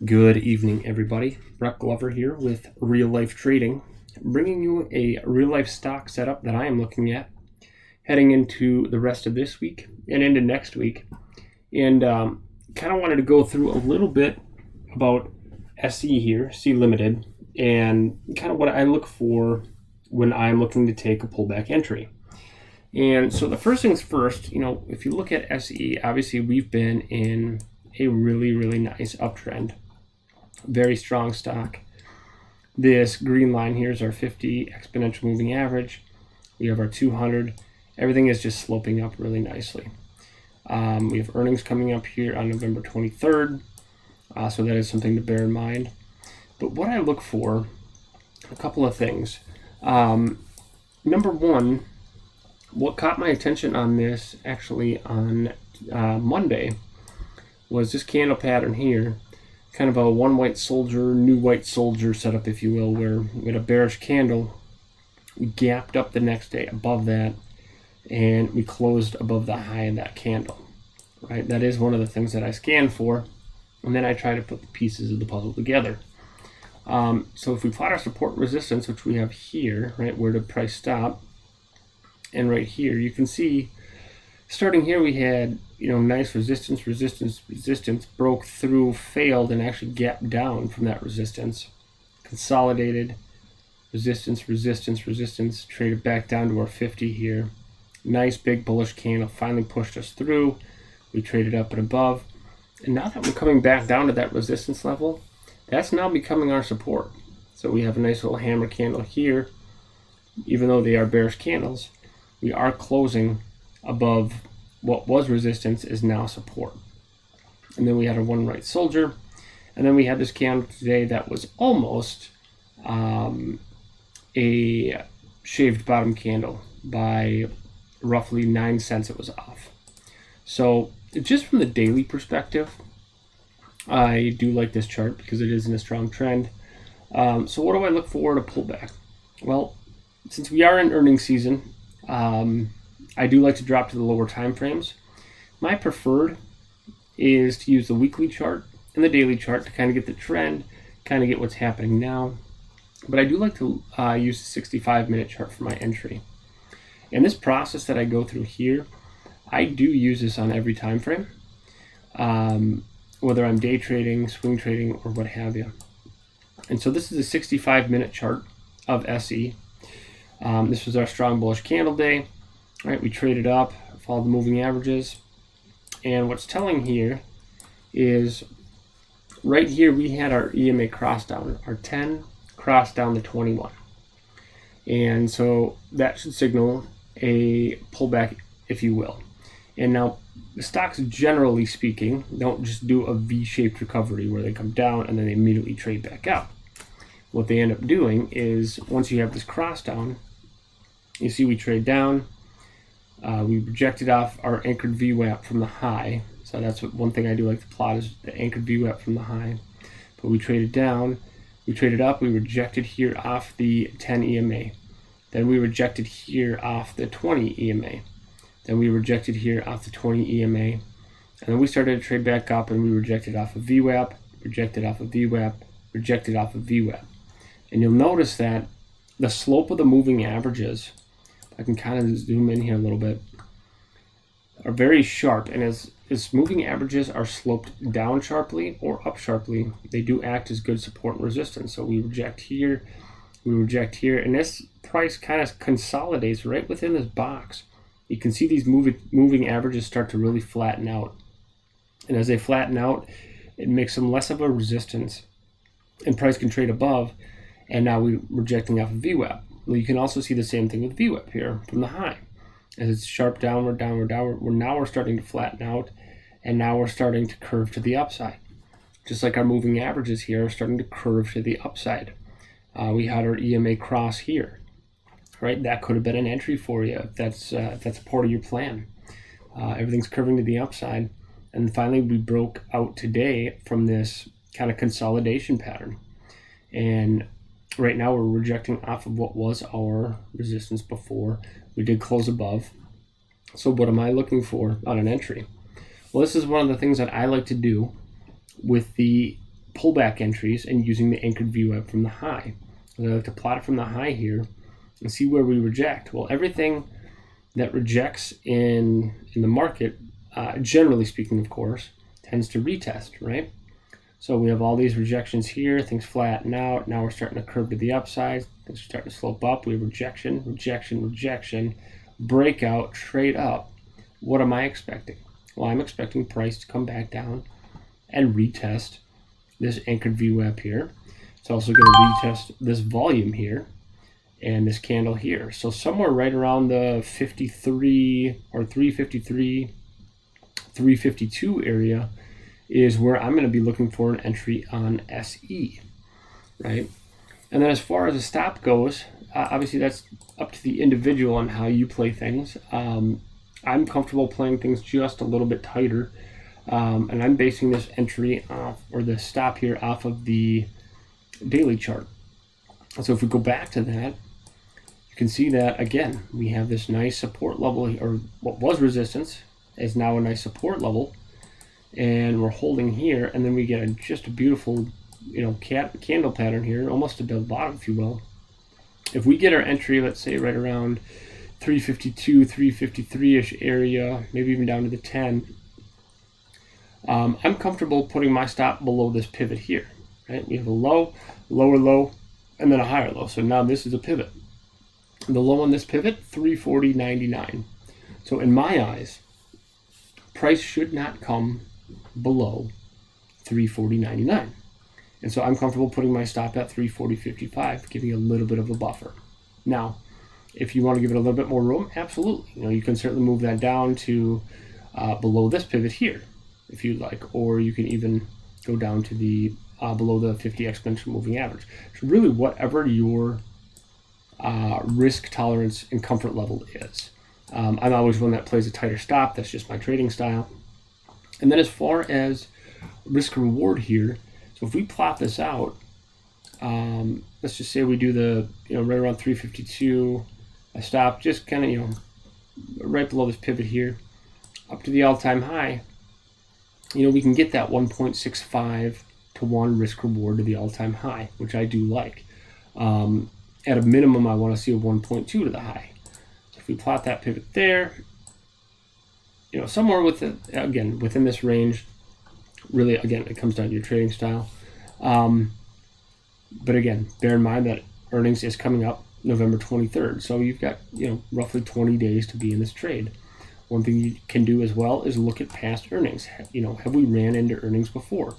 Good evening, everybody. Brett Glover here with Real Life Trading, bringing you a real life stock setup that I am looking at heading into the rest of this week and into next week. And kind of wanted to go through a little bit about SE here, C Limited, and kind of what I look for when I'm looking to take a pullback entry. And so the first things first, if you look at SE, obviously we've been in a really nice uptrend. Very strong stock. This green line here is our 50 exponential moving average. We have our 200. Everything is just sloping up really nicely. We have earnings coming up here on November 23rd, so that is something to bear in mind. But what I look for, a couple of things. Number one, what caught my attention on this actually on Monday was this candle pattern here, kind of a one white soldier, new white soldier setup, if you will, where we had a bearish candle, we gapped up the next day above that, and we closed above the high of that candle, right? That is one of the things that I scan for, and then I try to put the pieces of the puzzle together. So if we plot our support resistance, which we have here, right, where the price stop, and right here, you can see, starting here we had, nice resistance, broke through, failed, and actually gapped down from that resistance. Consolidated, resistance, traded back down to our 50 here. Nice big bullish candle, finally pushed us through. We traded up and above. And now that we're coming back down to that resistance level, that's now becoming our support. So we have a nice little hammer candle here. Even though they are bearish candles, we are closing above what was resistance is now support. And then we had a one right soldier, and then we had this candle today that was almost a shaved bottom candle by roughly 9 cents. It was off. So just from the daily perspective, I do like this chart because it is in a strong trend. So what do I look for in a pullback? Well, since we are in earnings season, I do like to drop to the lower time frames. My preferred is to use the weekly chart and the daily chart to kind of get the trend, kind of get what's happening now. But I do like to use the 65-minute chart for my entry. And this process that I go through here, I do use this on every time frame, whether I'm day trading, swing trading, or what have you. And so this is a 65-minute chart of SE. This was our strong bullish candle day. Right, we traded up, followed the moving averages, and what's telling here is right here we had our EMA cross down, our 10 crossed down to 21, and so that should signal a pullback, if you will. And now the stocks, generally speaking, don't just do a V-shaped recovery where they come down and then they immediately trade back up. What they end up doing is once you have this cross down, you see we trade down. We rejected off our anchored VWAP from the high. So that's one thing I do like to plot is the anchored VWAP from the high. But we traded down, we traded up, we rejected here off the 10 EMA. Then we rejected here off the 20 EMA. Then we rejected here off the 20 EMA. And then we started to trade back up and we rejected off of VWAP, rejected off of VWAP, rejected off of VWAP. And you'll notice that the slope of the moving averages, I can kind of zoom in here a little bit, are very sharp, and as moving averages are sloped down sharply or up sharply, they do act as good support and resistance. So we reject here, and this price kind of consolidates right within this box. You can see these moving averages start to really flatten out, and as they flatten out, it makes them less of a resistance, and price can trade above, and now we're rejecting off of VWAP. Well, you can also see the same thing with VWAP here from the high. As it's sharp downward, we're starting to flatten out, and now we're starting to curve to the upside. Just like our moving averages here are starting to curve to the upside. We had our EMA cross here, right? That could have been an entry for you if that's part of your plan. Everything's curving to the upside, and finally we broke out today from this kind of consolidation pattern. And right now we're rejecting off of what was our resistance before. We did close above. So what am I looking for on an entry? Well, this is one of the things that I like to do with the pullback entries and using the anchored VWAP from the high. And I like to plot it from the high here and see where we reject. Well, everything that rejects in the market, generally speaking, of course, tends to retest, right? So we have all these rejections here, things flatten out. Now we're starting to curve to the upside. Things are starting to slope up. We have rejection, rejection, rejection, breakout, trade up. What am I expecting? Well, I'm expecting price to come back down and retest this anchored VWAP here. It's also going to retest this volume here and this candle here. So somewhere right around the 53 or 353, 352 area is where I'm going to be looking for an entry on SE, right? And then as far as the stop goes, obviously that's up to the individual on how you play things. I'm comfortable playing things just a little bit tighter, and I'm basing this entry off, or the stop here, off of the daily chart. So if we go back to that, you can see that again we have this nice support level, or what was resistance is now a nice support level, and we're holding here, and then we get just a beautiful, candle pattern here, almost to the bottom, if you will. If we get our entry, let's say right around 352, 353-ish area, maybe even down to the 10, I'm comfortable putting my stop below this pivot here, right? We have a low, lower low, and then a higher low. So now this is a pivot. The low on this pivot, 340.99. So in my eyes, price should not come below 340.99. And so I'm comfortable putting my stop at 340.55, giving a little bit of a buffer. Now, if you want to give it a little bit more room, absolutely. You can certainly move that down to below this pivot here, if you'd like, or you can even go down to the below the 50 exponential moving average. So really, whatever your risk tolerance and comfort level is. I'm always one that plays a tighter stop. That's just my trading style. And then as far as risk reward here, so if we plot this out, let's just say we do the right around 352. I stop just kind of right below this pivot here, up to the all-time high. We can get that 1.65 to 1 risk reward to the all-time high, which I do like. At a minimum, I want to see a 1.2 to the high. So if we plot that pivot there, somewhere within this range. Really, again, it comes down to your trading style. But again, bear in mind that earnings is coming up November 23rd. So you've got, roughly 20 days to be in this trade. One thing you can do as well is look at past earnings. Have we ran into earnings before?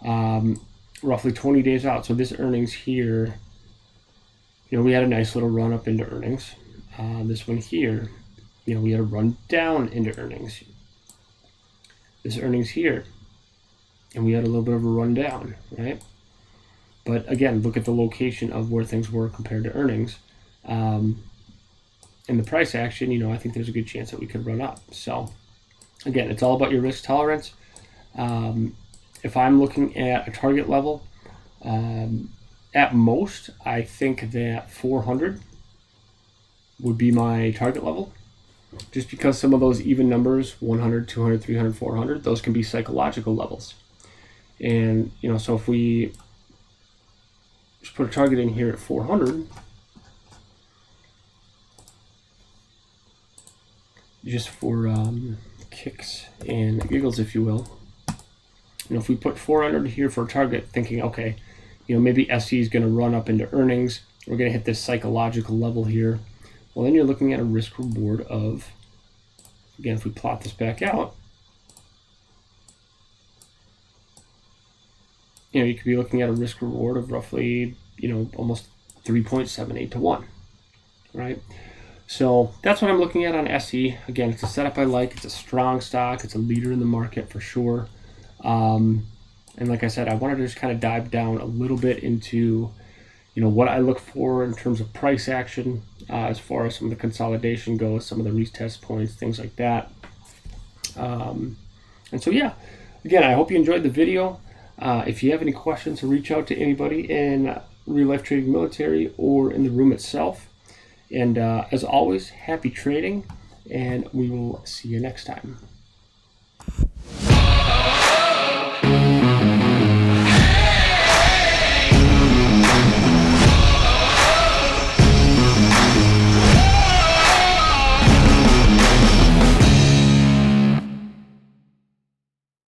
Roughly 20 days out. So this earnings here, we had a nice little run up into earnings. This one here, we had a run down into earnings. This earnings here, and we had a little bit of a run down, right? But again, look at the location of where things were compared to earnings. And the price action, I think there's a good chance that we could run up. So again, it's all about your risk tolerance. If I'm looking at a target level, at most, I think that 400 would be my target level. Just because some of those even numbers, 100, 200, 300, 400, those can be psychological levels. And, so if we just put a target in here at 400, just for kicks and giggles, if you will. If we put 400 here for a target, thinking, okay, maybe SE is going to run up into earnings, we're going to hit this psychological level here. Well, then you're looking at a risk reward of, again, if we plot this back out, you could be looking at a risk reward of roughly, almost 3.78 to 1, right? So that's what I'm looking at on SE. Again, it's a setup I like. It's a strong stock. It's a leader in the market for sure. And like I said, I wanted to just kind of dive down a little bit into, what I look for in terms of price action, as far as some of the consolidation goes, some of the retest points, things like that. And so, yeah, again, I hope you enjoyed the video. If you have any questions, reach out to anybody in Real Life Trading Military or in the room itself. And as always, happy trading, and we will see you next time.